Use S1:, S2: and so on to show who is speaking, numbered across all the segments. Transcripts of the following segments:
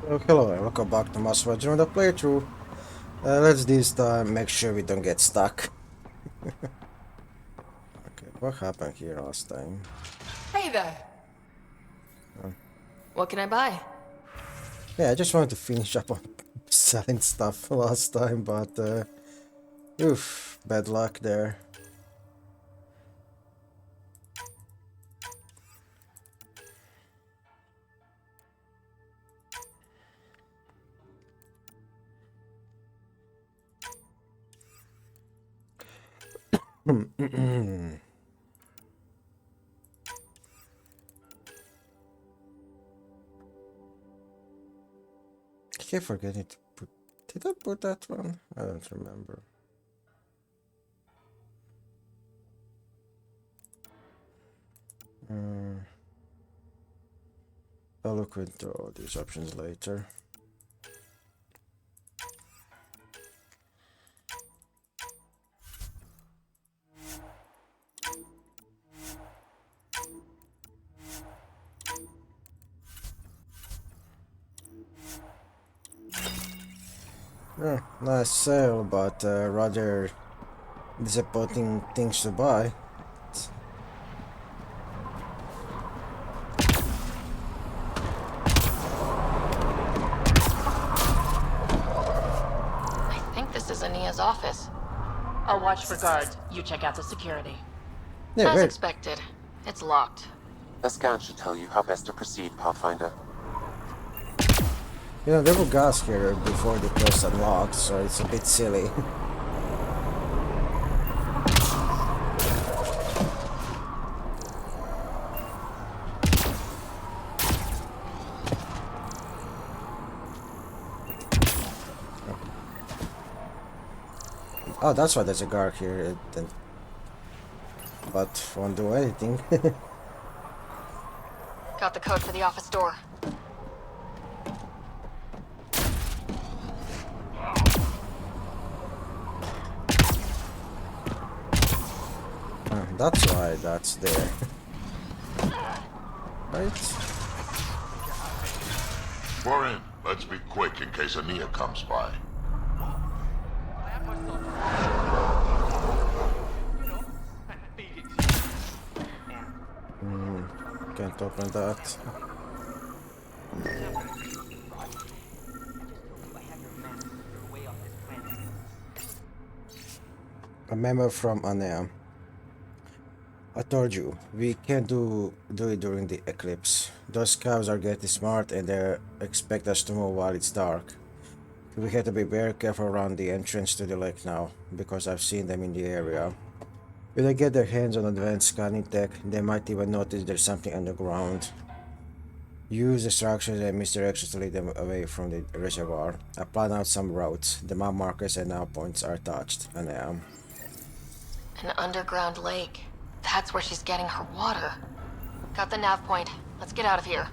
S1: Oh, hello and welcome back to Mass Andromeda playthrough. Let's this time make sure we don't get stuck. Okay, what happened here last time?
S2: Hey there.
S1: Uh,
S2: What can I buy?
S1: yeah, I just wanted to finish up on selling stuff last time, but oof, bad luck there. I keep forgetting to put. Did I put that one? I don't remember. Uh, I'll look into all these options later. Yeah, nice sale, but rather disappointing things to buy.
S2: I think this is Ania's office.
S3: I'll watch for guards. You check out the security.
S1: Yeah,
S2: As
S1: very.
S2: expected. It's locked.
S4: A scan should tell you how best to proceed, Pathfinder.
S1: You know, there were guards here before the place unlocked, so it's a bit silly. Oh, that's why there's a guard here, then. But won't do anything.
S2: Got the code for the office door.
S1: That's why that's there. Right?
S5: We're in. Let's be quick in case Ania comes by.
S1: Can't open that. A memo from Anea. I told you, we can't do it during the eclipse. Those cows are getting smart and they expect us to move while it's dark. We have to be very careful around the entrance to the lake now, because I've seen them in the area. If they get their hands on advanced scanning tech, they might even notice there's something underground. Use distractions and misdirections to lead them away from the reservoir. I plan out some routes. The map markers and now points are touched, and I am.
S2: An underground lake. That's where she's getting her water. Got the nav point. Let's get out of here.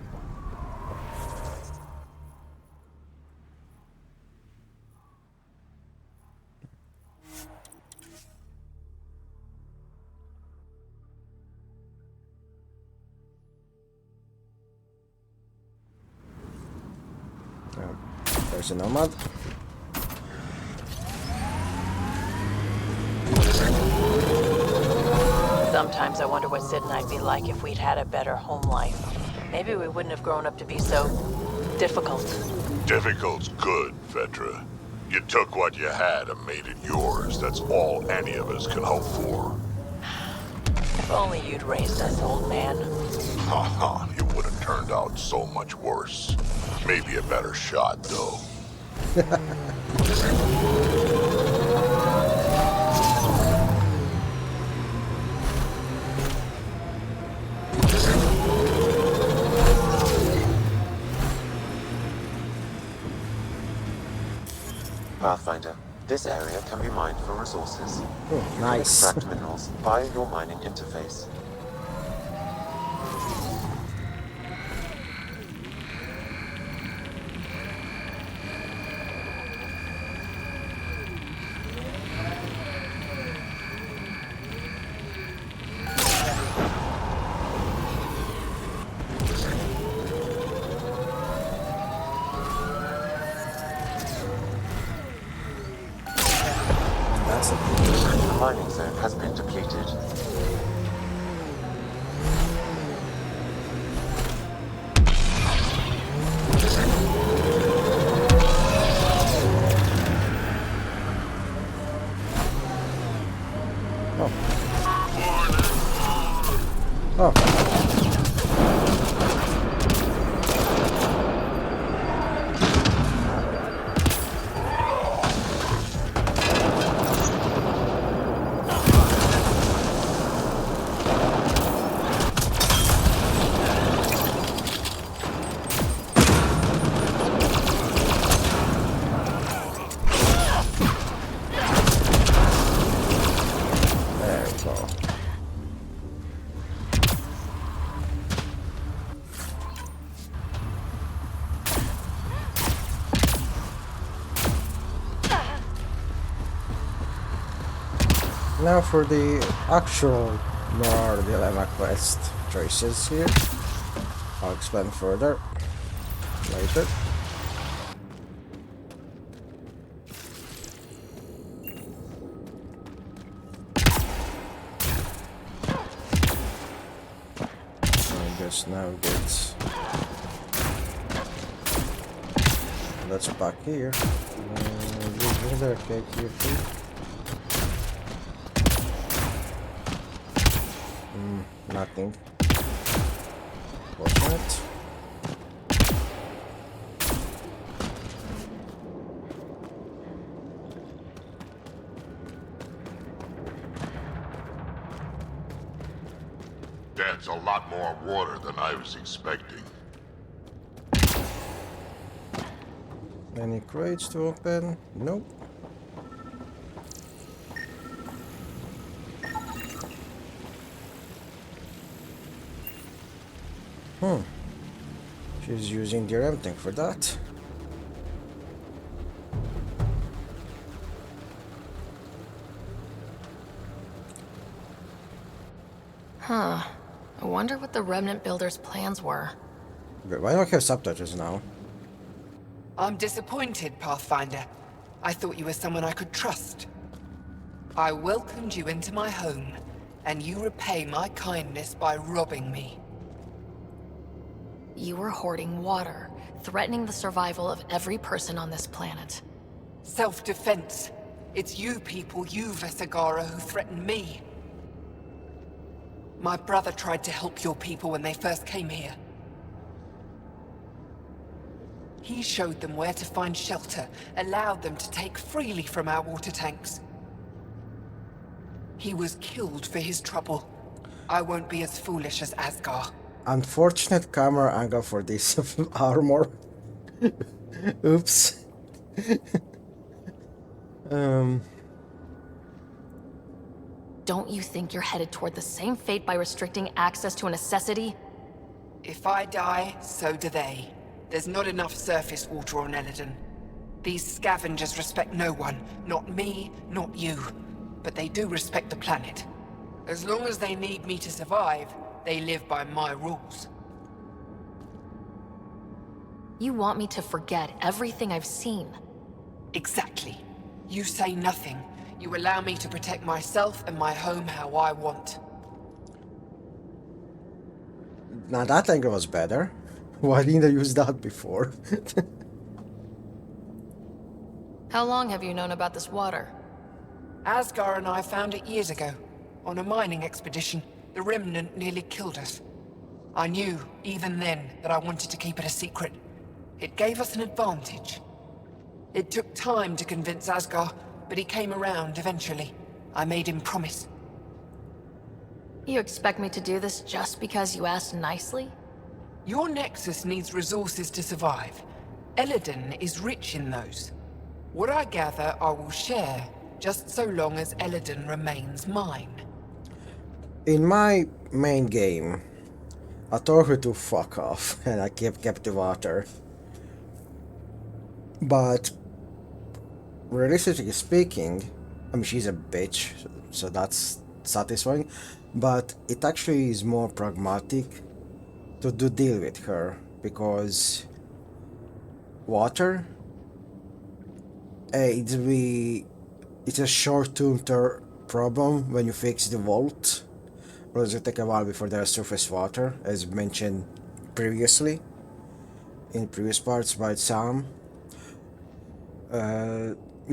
S1: There's a nomad.
S3: Sometimes I wonder what Sid and I'd be like if we'd had a better home life. Maybe we wouldn't have grown up to be so difficult.
S5: Difficult's good, Vetra. You took what you had and made it yours. That's all any of us can hope for.
S3: If only you'd raised us, old man.
S5: Haha, it would have turned out so much worse. Maybe a better shot, though.
S4: Pathfinder, this area can be mined for resources.
S1: Oh,
S4: You can
S1: nice.
S4: extract minerals via your mining interface. mining zone has been depleted.
S1: Oh. There we go. Now for the actual more dilemma quest choices here. I'll explain further later. I guess now get that's back here. Is there a cake here too? Nothing. Fortunate.
S5: That's a lot more water than I was expecting.
S1: Any crates to open? Nope. She's using the RAM tank for that.
S2: Huh. I wonder what the Remnant Builders' plans were.
S1: But why don't I have subtitles now?
S6: I'm disappointed, Pathfinder. I thought you were someone I could trust. I welcomed you into my home, and you repay my kindness by robbing me.
S2: You were hoarding water, threatening the survival of every person on this planet.
S6: Self-defense. It's you people, you Vesagara, who threatened me. My brother tried to help your people when they first came here. He showed them where to find shelter, allowed them to take freely from our water tanks. He was killed for his trouble. I won't be as foolish as Asgar.
S1: Unfortunate camera angle for this armor. Oops.
S2: Don't you think you're headed toward the same fate by restricting access to a necessity?
S6: If I die, so do they. There's not enough surface water on Eladon. These scavengers respect no one. Not me, not you. But they do respect the planet. As long as they need me to survive, they live by my rules.
S2: You want me to forget everything I've seen.
S6: Exactly. You say nothing. You allow me to protect myself and my home how I want.
S1: Now that angle was better. Why didn't I use that before?
S2: How long have you known about this water?
S6: Asgar and I found it years ago. On a mining expedition, the Remnant nearly killed us. I knew, even then, that I wanted to keep it a secret. It gave us an advantage. It took time to convince Asgar, but he came around eventually. I made him promise.
S2: You expect me to do this just because you asked nicely?
S6: Your Nexus needs resources to survive. Eladon is rich in those. What I gather, I will share, just so long as Eladon remains mine.
S1: In my main game, I told her to fuck off, and I kept the water. But realistically speaking, I mean, she's a bitch, so that's satisfying. But it actually is more pragmatic to deal with her, because water, it's a short-term problem when you fix the vault. Because it take a while before there's surface water, as mentioned previously in previous parts by Sam.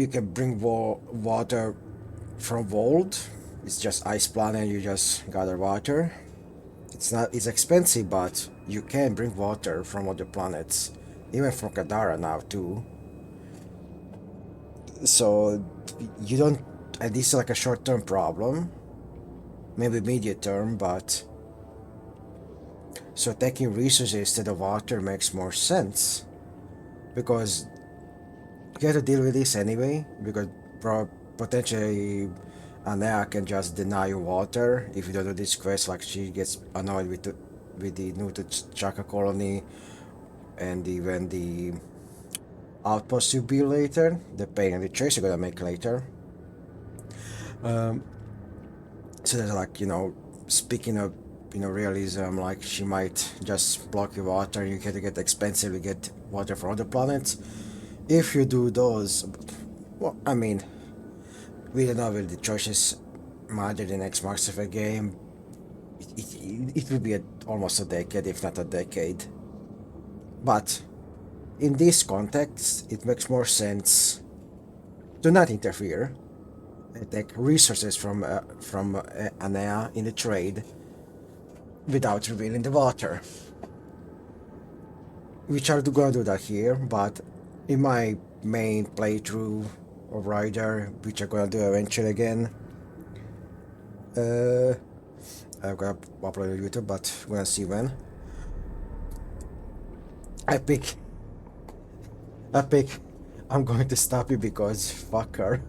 S1: You can bring water from vault. It's just ice planet, you just gather water. It's expensive, but you can bring water from other planets, even from Kadara now too. So you don't, and this is like a short-term problem, maybe medium-term, but so taking resources instead of water makes more sense, because you have to deal with this anyway, because potentially Anea can just deny you water if you don't do this quest. Like, she gets annoyed with the new Chaka colony and even the outpost you build later, the pain and the choice you're gonna make later. So there's like, speaking of, realism, like she might just block your water, you get to get expensive to get water from other planets. If you do those, well, I mean, we don't know, will the choices matter the next Mass Effect game? It will be almost a decade, if not a decade. But in this context, it makes more sense to not interfere and take resources from Anea in the trade without revealing the water. We are gonna do that here, but in my main playthrough of Ryder, which I'm gonna do eventually again, I'm gonna upload on YouTube, but we're gonna see when. I pick, I'm going to stop you because fuck her.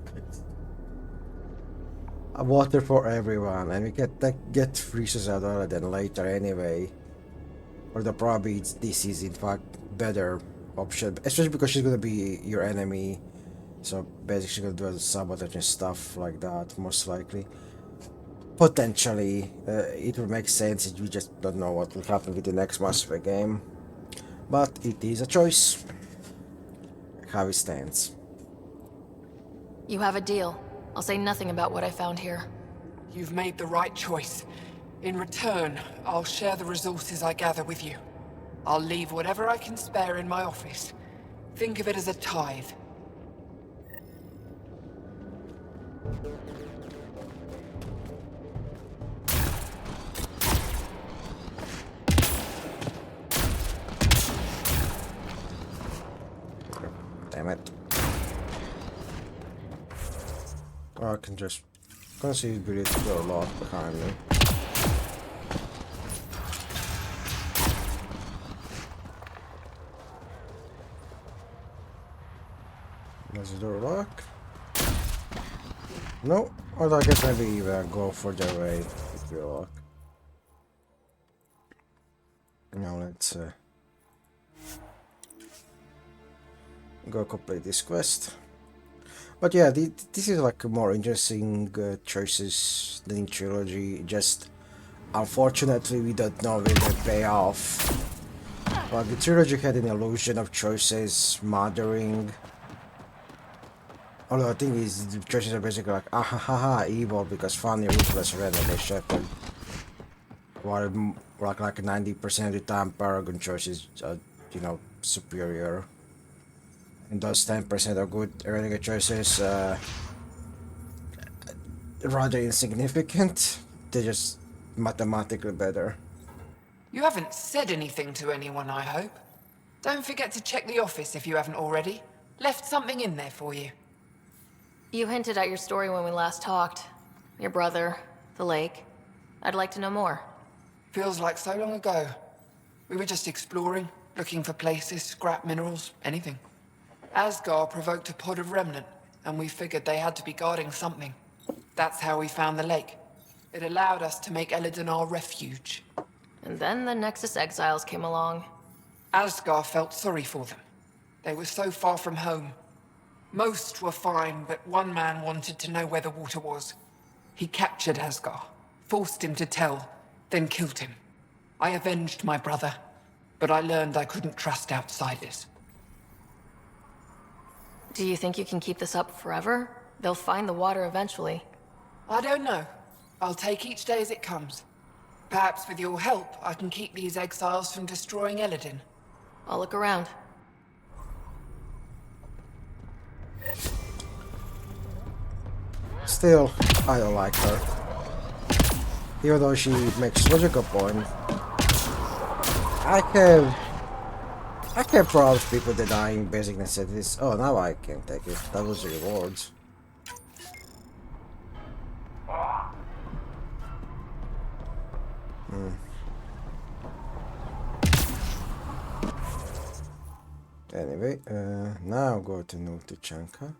S1: Water for everyone, and we get resources out of it later anyway. Or the probably this is in fact better option, especially because she's gonna be your enemy. So basically she's gonna do sabotage and stuff like that, most likely. Potentially, it will make sense. We just don't know what will happen with the next Mass Effect game. But it is a choice. How it stands.
S2: You have a deal. I'll say nothing about what I found here.
S6: You've made the right choice. In return, I'll share the resources I gather with you. I'll leave whatever I can spare in my office. Think of it as a tithe.
S1: Damn it. I can just see the door locked behind me. Does the door lock? No. Or I guess maybe even go further away. It will lock. Now let's go complete this quest. But yeah, this is like more interesting choices than in Trilogy. Just unfortunately we don't know where they pay off. But the Trilogy had an illusion of choices mattering. Although the thing is, the choices are basically like, ah ha ha ha, evil because funny, ruthless, renegade shepherd. While like 90% of the time Paragon choices are, superior. And those 10% are good renegade choices, rather insignificant. They're just mathematically better.
S6: You haven't said anything to anyone, I hope. Don't forget to check the office if you haven't already. Left something in there for you.
S2: You hinted at your story when we last talked. Your brother, the lake. I'd like to know more.
S6: Feels like so long ago. We were just exploring, looking for places, scrap minerals, anything. Asgard provoked a pod of remnant, and we figured they had to be guarding something. That's how we found the lake. It allowed us to make Eladon our refuge.
S2: And then the Nexus exiles came along.
S6: Asgard felt sorry for them. They were so far from home. Most were fine, but one man wanted to know where the water was. He captured Asgard, forced him to tell, then killed him. I avenged my brother, but I learned I couldn't trust outsiders.
S2: Do you think you can keep this up forever? They'll find the water eventually.
S6: I don't know. I'll take each day as it comes. Perhaps with your help, I can keep these exiles from destroying Eladin.
S2: I'll look around.
S1: Still, I don't like her. Even though she makes logical point, I have problems with people denying basic necessities. Oh, now I can take it. That was the rewards. Anyway, now go to New Tuchanka.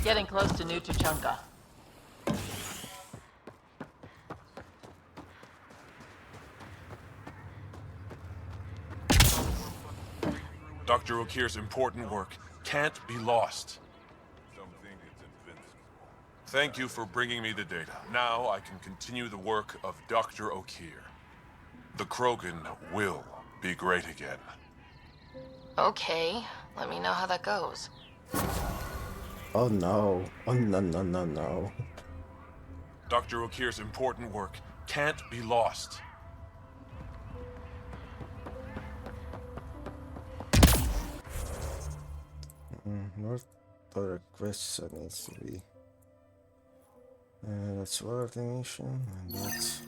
S3: Getting close to New Tuchanka.
S7: Dr. Okir's important work can't be lost. Thank you for bringing me the data. Now I can continue the work of Dr. Okir. The Krogan will be great again.
S2: Okay, let me know how that goes.
S1: Oh no. Oh no no no no.
S7: Dr. Okir's important work can't be lost.
S1: What other quests that needs to be? That's water mission, and that's...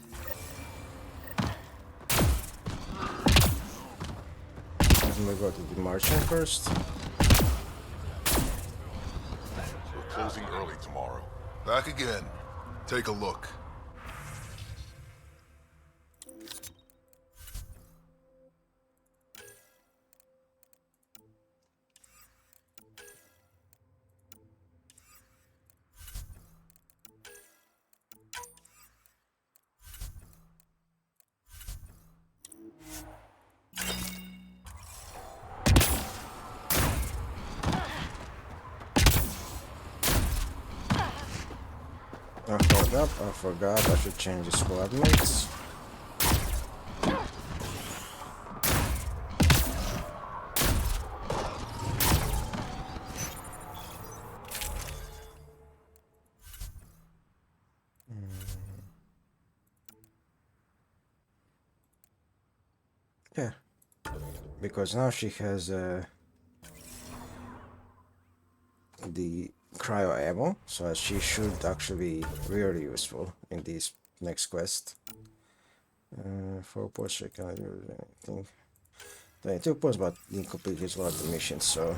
S1: I'm gonna go to the marching first.
S5: We're closing early tomorrow. Back again. Take a look.
S1: Hold up, I forgot I should change the squad mates. Yeah, because now she has the cryo ammo, so she should actually be really useful in this next quest. 4 points, I cannot use anything. 22 points, but incomplete is one of the missions, so...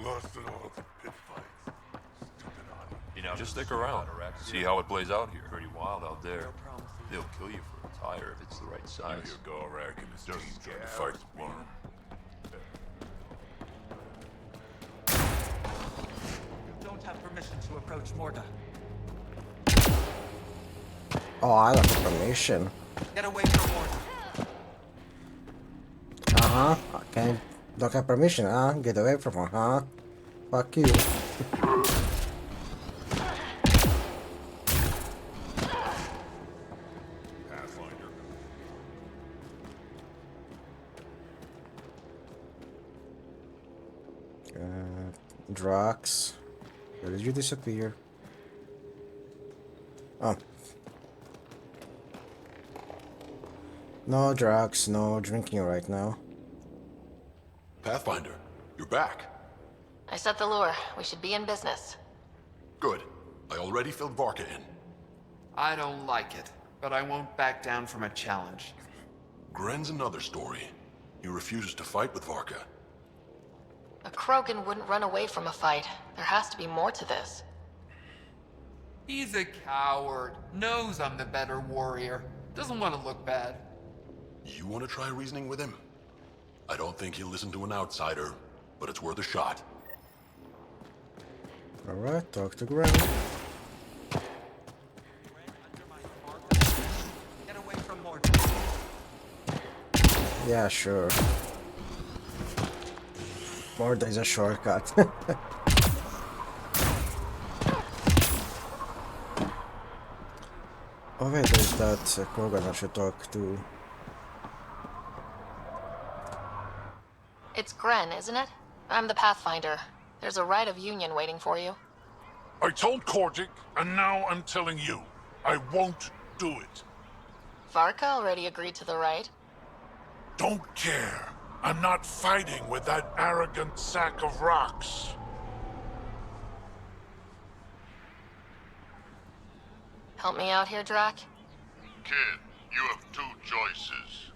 S5: Lost in all the pit fights. Stupid honey.
S8: You know,
S7: Just stick around. See how it plays out here.
S8: Pretty wild out there. They'll kill you for a tire if it's the right
S5: You
S8: size.
S5: hear Gorak and his team trying to fight the worm.
S9: You don't have permission to approach Morda.
S1: Oh, I like information.
S9: Get away from Morda.
S1: Uh-huh. Okay. Don't have permission, huh? Get away from her, huh? Fuck you.
S5: Pathfinder.
S1: Drax. Where did you disappear? Oh. No, Drax, no drinking right now.
S5: Pathfinder, you're back.
S2: I set the lure. We should be in business.
S5: Good. I already filled Varka in.
S6: I don't like it, but I won't back down from a challenge.
S5: Gren's another story. He refuses to fight with Varka.
S2: A Krogan wouldn't run away from a fight. There has to be more to this.
S6: He's a coward. Knows I'm the better warrior. Doesn't want to look bad.
S5: You want to try reasoning with him? I don't think he'll listen to an outsider, but it's worth a shot.
S1: Alright, talk to Granny.
S9: Get away from Morda.
S1: Yeah, sure. Morda is a shortcut. Oh wait, there's that Krogan I should talk to.
S2: It's Gren, isn't it? I'm the Pathfinder. There's a rite of union waiting for you.
S5: I told Kordic, and now I'm telling you. I won't do it.
S2: Varka already agreed to the rite.
S5: Don't care. I'm not fighting with that arrogant sack of rocks.
S2: Help me out here, Drac?
S5: Kid, you have two choices.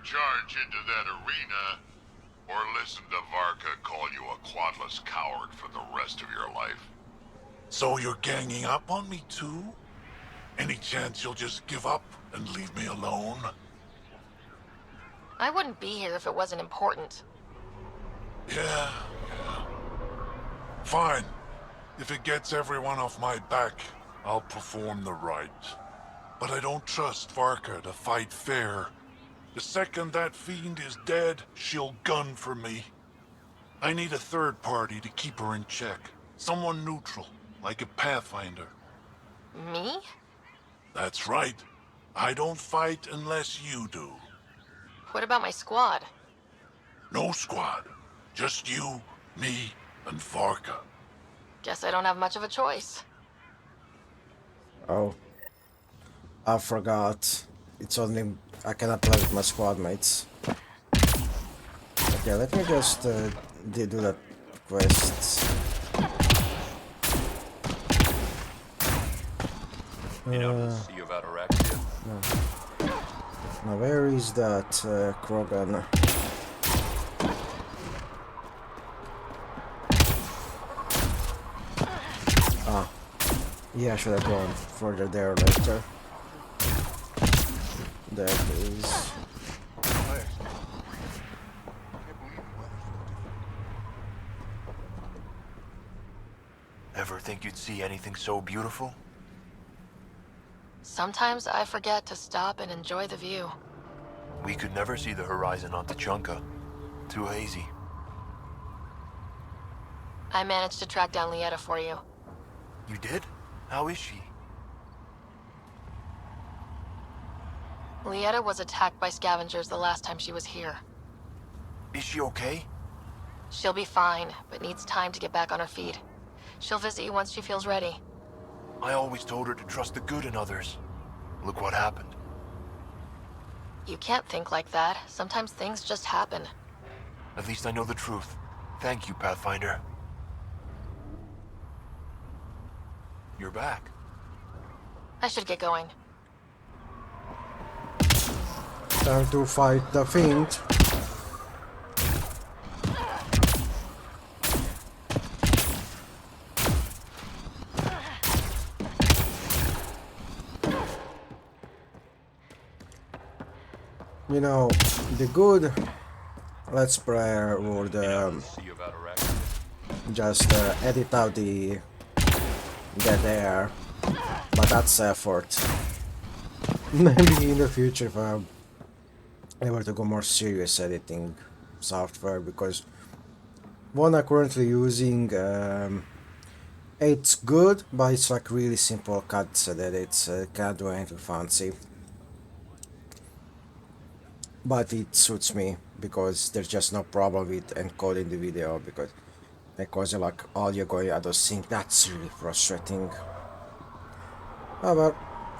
S5: Charge into that arena, or listen to Varka call you a quadless coward for the rest of your life. So you're ganging up on me too? Any chance you'll just give up and leave me alone?
S2: I wouldn't be here if it wasn't important.
S5: Yeah. Fine. If it gets everyone off my back, I'll perform the rite. But I don't trust Varka to fight fair. The second that fiend is dead, she'll gun for me. I need a third party to keep her in check. Someone neutral, like a Pathfinder.
S2: Me?
S5: That's right. I don't fight unless you do.
S2: What about my squad?
S5: No squad. Just you, me, and Varka.
S2: Guess I don't have much of a choice.
S1: Oh. I forgot. It's only... I cannot play with my squad mates. Okay, let me just do that quest.
S8: You know the Sea of Ataraxia?
S1: Now where is that Krogan? Ah. Yeah, I should have gone further there later. There it is.
S10: Ever think you'd see anything so beautiful?
S2: Sometimes I forget to stop and enjoy the view.
S10: We could never see the horizon on Tachanka. Too hazy.
S2: I managed to track down Leandra for you.
S10: You did? How is she?
S2: Leandra was attacked by scavengers the last time she was here.
S10: Is she okay?
S2: She'll be fine, but needs time to get back on her feet. She'll visit you once she feels ready.
S10: I always told her to trust the good in others. Look what happened.
S2: You can't think like that. Sometimes things just happen.
S10: At least I know the truth. Thank you, Pathfinder. You're back.
S2: I should get going.
S1: Time to fight the fiend. You know, the good, let's pray would
S8: Sea of Ataraxia?
S1: just edit out the dead air, but that's effort. Maybe in the future if I'm able to go more serious editing software, because one I'm currently using, it's good, but it's like really simple cuts that it's can't do anything fancy. But it suits me because there's just no problem with encoding the video, because like all you're going, I don't think that's really frustrating. However,